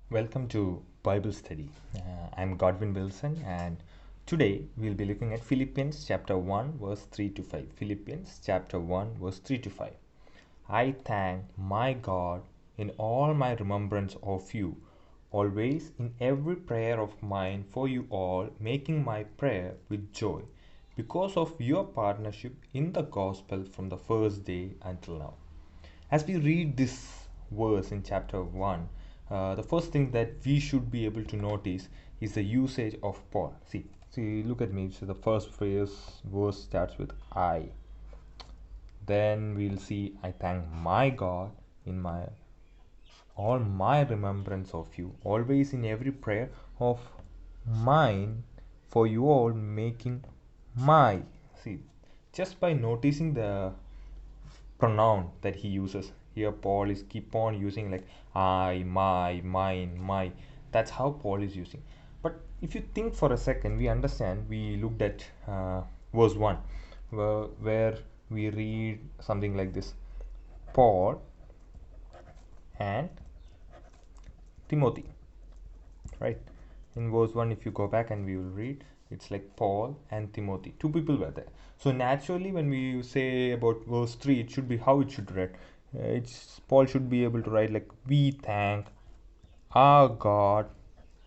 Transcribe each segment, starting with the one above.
Welcome to Bible Study. I'm Godwin Wilson, and today we'll be looking at Philippians chapter 1, verse 3 to 5. Philippians chapter 1, verse 3 to 5. I thank my God in all my remembrance of you, always in every prayer of mine for you all, making my prayer with joy, because of your partnership in the gospel from the first day until now. As we read this verse in chapter 1, the first thing that we should be able to notice is the usage of Paul. See, look at me. So the first verse starts with I. Then we'll see I thank my God in my all my remembrance of you, always in every prayer of mine for you all, making my. See, just by noticing the pronoun that he uses here, Paul is keep on using like I, my, mine, my. That's how Paul is using. But if you think for a second, we understand. We looked at verse 1 where we read something like this: Paul and Timothy, right? In verse 1, if you go back and we will read, it's like Paul and Timothy, two people were there. So naturally, when we say about verse 3, it should be how it should read. It's Paul should be able to write like we thank our God,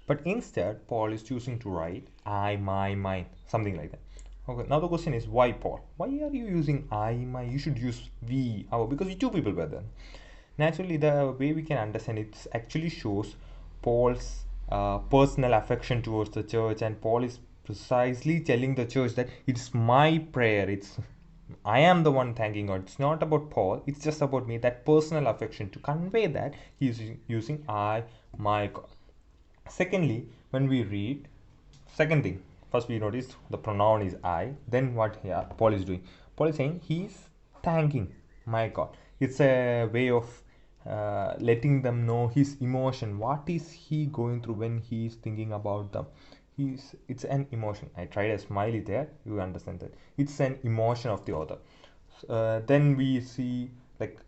but instead Paul is choosing to write I, my, mine, something like that. Okay, now the question is, why Paul? Why are you using I, my? You should use we, our, because we two people were there. Naturally, the way we can understand it actually shows Paul's personal affection towards the church, and Paul is precisely telling the church that it's my prayer. I am the one thanking God. It's not about Paul. It's just about me. That personal affection, to convey that, he is using I, my God. Secondly, when we read, second thing, first we noticed the pronoun is I. Then what here Paul is doing? Paul is saying he's thanking my God. It's a way of letting them know his emotion. What is he going through when he is thinking about them? It's an emotion. I tried a smiley there. You understand that it's an emotion of the author. Then we see like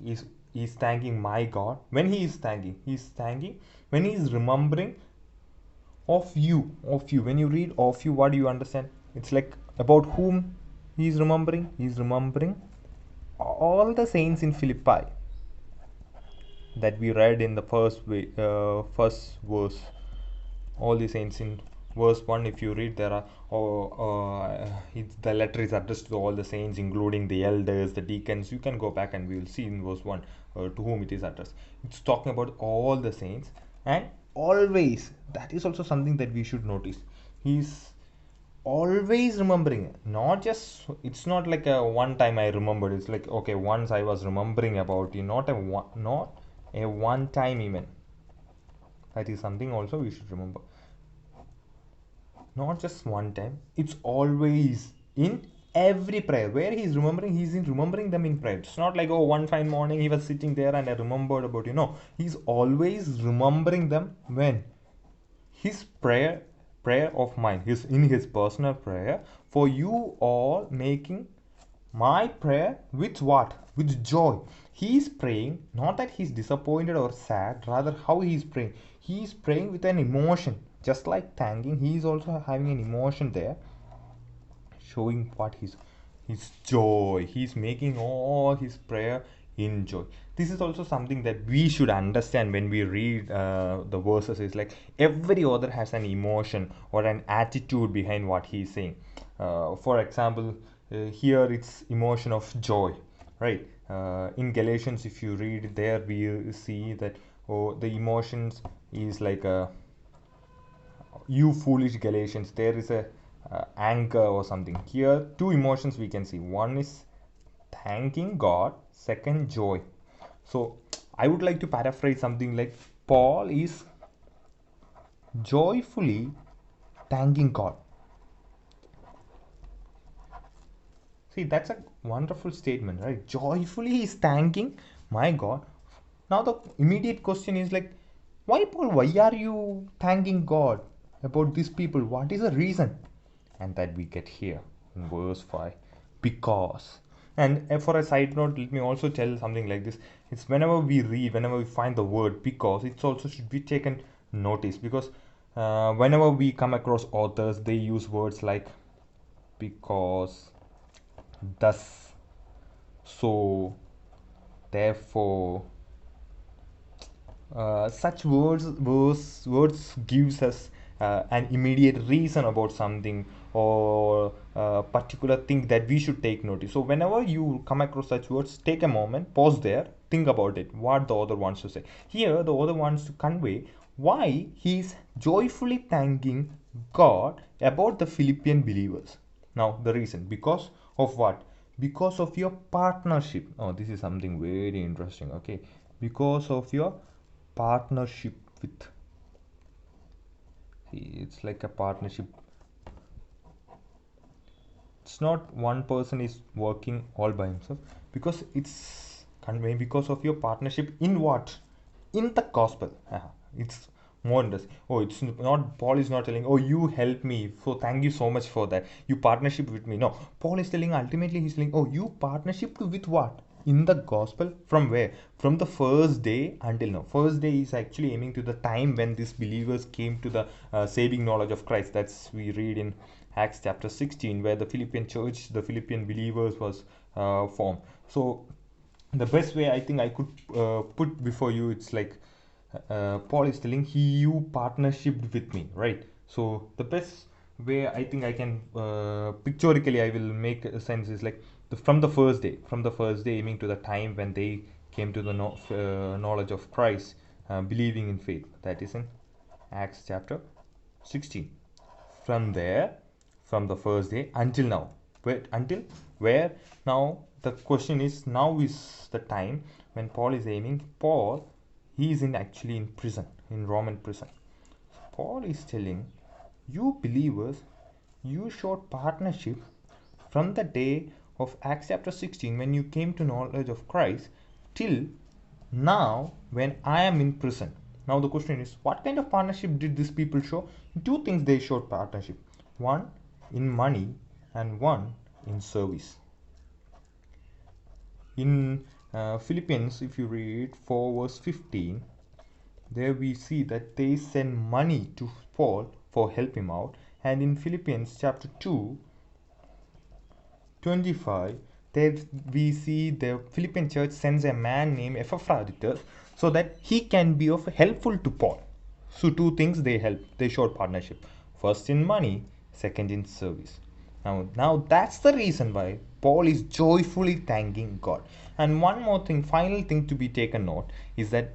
he's he's thanking my God. When he's thanking when he's remembering of you. When you read of you, what do you understand? It's like about whom he's remembering. He's remembering all the saints in Philippi that we read in the first verse. All the saints in verse 1, if you read, there are the letter is addressed to all the saints, including the elders, the deacons. You can go back and we will see in verse 1 to whom it is addressed. It's talking about all the saints, and always, that is also something that we should notice. He's always remembering it. Not just, it's not like a one time I remembered. It's like, okay, once I was remembering about you. Not a one time event. That is something also we should remember. Not just one time, it's always in every prayer. Where he's remembering, he's in remembering them in prayer. It's not like, oh, one fine morning he was sitting there and I remembered about you. No, he's always remembering them when his prayer of mine, his in his personal prayer for you all, making my prayer with what? With joy. He is praying, not that he's disappointed or sad, rather how he is praying. He is praying with an emotion. Just like thanking, he is also having an emotion there, showing what his joy. He's making all his prayer in joy. This is also something that we should understand when we read the verses. Is like every author has an emotion or an attitude behind what he's saying. For example, here it's emotion of joy, right? In Galatians, if you read there, we see that the emotions is like a you foolish Galatians. There is a anger or something. Here two emotions we can see. One is thanking God, second joy. So I would like to paraphrase something like Paul is joyfully thanking God. See, that's a wonderful statement, right? Joyfully is thanking my God. Now the immediate question is like, why Paul? Why are you thanking God about these people? What is the reason? And that we get here in verse 5. Because And for a side note, let me also tell something like this. It's whenever we read, whenever we find the word because, it's also should be taken notice, because whenever we come across authors, they use words like because, thus, so, therefore. Such words gives us an immediate reason about something, or a particular thing that we should take notice. So whenever you come across such words, take a moment, pause there, think about it, what the author wants to say. Here the author wants to convey why he is joyfully thanking God about the Philippian believers. Now the reason, because of what? Because of your partnership. Oh, this is something very interesting. Okay, because of your partnership with, it's like a partnership. It's not one person is working all by himself, because it's conveying because of your partnership in what? In the gospel. It's more interesting. Oh, it's not, Paul is not telling, oh, you help me, so thank you so much for that, you partnership with me. No, Paul is telling, ultimately he's telling, oh, you partnership with what? In the gospel. From where? From the first day until now. First day is actually aiming to the time when these believers came to the saving knowledge of Christ. That's we read in Acts chapter 16, where the Philippian church, the Philippian believers was formed. So the best way I think I could put before you, it's like Paul is telling, you partnershiped with me, right? So the best way I think I can pictorially I will make a sense is like from the first day aiming to the time when they came to the knowledge of Christ, believing in faith. That is in Acts chapter 16. From there, from the first day until now, until where? Now the question is, now is the time when Paul is aiming. Paul, he is actually in prison, in Roman prison. Paul is telling, you believers, you showed partnership from the day of Acts chapter 16 when you came to knowledge of Christ till now when I am in prison. Now the question is, what kind of partnership did these people show? Two things they showed partnership. One in money and one in service. In Philippians, if you read 4 verse 15, there we see that they send money to Paul for help him out. And in Philippians chapter 2 25, there we see the Philippian church sends a man named Epaphroditus so that he can be of helpful to Paul. So two things they help, they showed partnership. First in money, second in service. Now that's the reason why Paul is joyfully thanking God. And one more thing, final thing to be taken note is that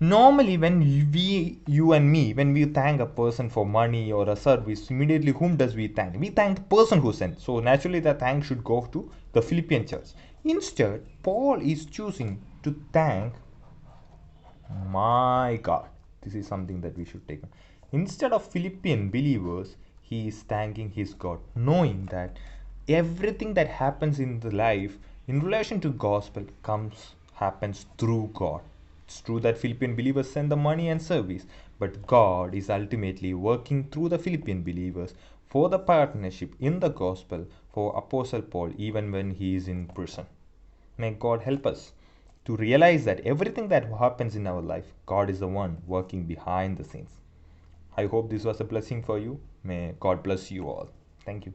normally when you and me, when we thank a person for money or a service, immediately whom does we thank? We thank the person who sent. So naturally the thanks should go to the Philippian church. Instead, Paul is choosing to thank my God. This is something that we should take. Instead of Philippian believers, he is thanking his God, knowing that everything that happens in the life in relation to gospel happens through God. It's true that Philippian believers send the money and service, but God is ultimately working through the Philippian believers for the partnership in the gospel for Apostle Paul even when he is in prison. May God help us to realize that everything that happens in our life, God is the one working behind the scenes. I hope this was a blessing for you. May God bless you all. Thank you.